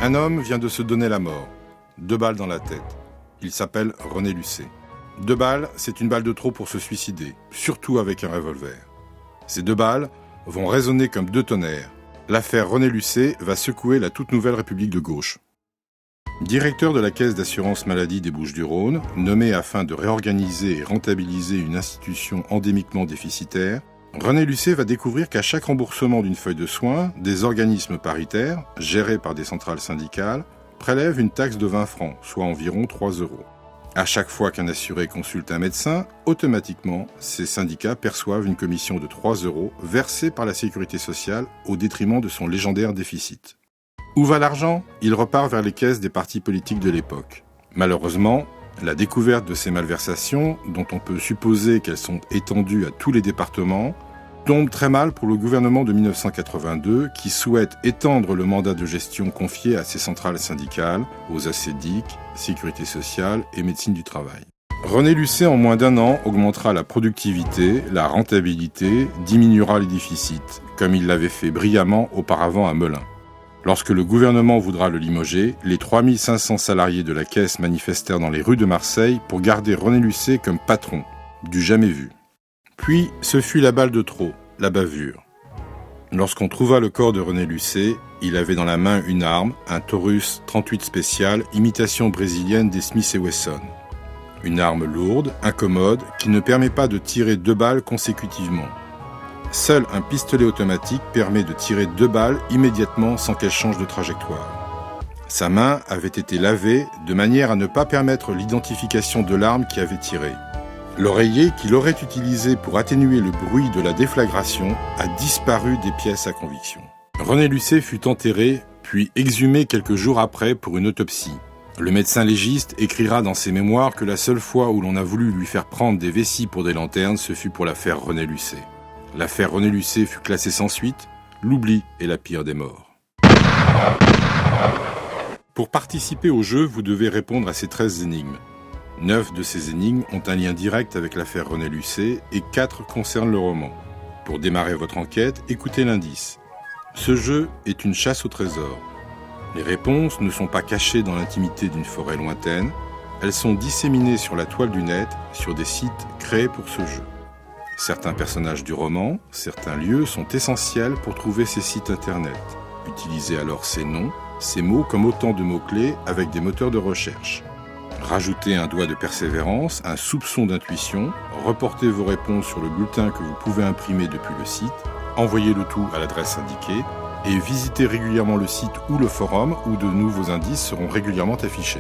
Un homme vient de se donner la mort. 2 balles dans la tête. Il s'appelle René Lucé. 2 balles, c'est une balle de trop pour se suicider, surtout avec un revolver. Ces 2 balles vont résonner comme 2 tonnerres. L'affaire René Lucé va secouer la toute nouvelle République de gauche. Directeur de la Caisse d'assurance maladie des Bouches-du-Rhône, nommé afin de réorganiser et rentabiliser une institution endémiquement déficitaire, René Lucé va découvrir qu'à chaque remboursement d'une feuille de soins, des organismes paritaires, gérés par des centrales syndicales, prélèvent une taxe de 20 francs, soit environ 3 €. À chaque fois qu'un assuré consulte un médecin, automatiquement, ces syndicats perçoivent une commission de 3 € versée par la Sécurité sociale au détriment de son légendaire déficit. Où va l'argent ? Il repart vers les caisses des partis politiques de l'époque. Malheureusement, la découverte de ces malversations, dont on peut supposer qu'elles sont étendues à tous les départements, tombe très mal pour le gouvernement de 1982 qui souhaite étendre le mandat de gestion confié à ces centrales syndicales, aux ACDIC, Sécurité sociale et médecine du travail. René Lucé, en moins d'1 an, augmentera la productivité, la rentabilité, diminuera les déficits, comme il l'avait fait brillamment auparavant à Melun. Lorsque le gouvernement voudra le limoger, les 3500 salariés de la Caisse manifestèrent dans les rues de Marseille pour garder René Lucé comme patron, du jamais vu. Puis, ce fut la balle de trop, la bavure. Lorsqu'on trouva le corps de René Lucé, il avait dans la main une arme, un Taurus 38 spécial, imitation brésilienne des Smith & Wesson. Une arme lourde, incommode, qui ne permet pas de tirer 2 balles consécutivement. Seul un pistolet automatique permet de tirer 2 balles immédiatement sans qu'elles changent de trajectoire. Sa main avait été lavée de manière à ne pas permettre l'identification de l'arme qui avait tiré. L'oreiller qu'il aurait utilisé pour atténuer le bruit de la déflagration a disparu des pièces à conviction. René Lucé fut enterré, puis exhumé quelques jours après pour une autopsie. Le médecin légiste écrira dans ses mémoires que la seule fois où l'on a voulu lui faire prendre des vessies pour des lanternes, ce fut pour l'affaire René Lucé. L'affaire René Lucé fut classée sans suite, l'oubli est la pire des morts. Pour participer au jeu, vous devez répondre à ces 13 énigmes. 9 de ces énigmes ont un lien direct avec l'affaire René Lucé et 4 concernent le roman. Pour démarrer votre enquête, écoutez l'indice. Ce jeu est une chasse au trésor. Les réponses ne sont pas cachées dans l'intimité d'une forêt lointaine, elles sont disséminées sur la toile du net, sur des sites créés pour ce jeu. Certains personnages du roman, certains lieux sont essentiels pour trouver ces sites internet. Utilisez alors ces noms, ces mots comme autant de mots-clés avec des moteurs de recherche. Rajoutez un doigt de persévérance, un soupçon d'intuition, reportez vos réponses sur le bulletin que vous pouvez imprimer depuis le site, envoyez le tout à l'adresse indiquée et visitez régulièrement le site ou le forum où de nouveaux indices seront régulièrement affichés.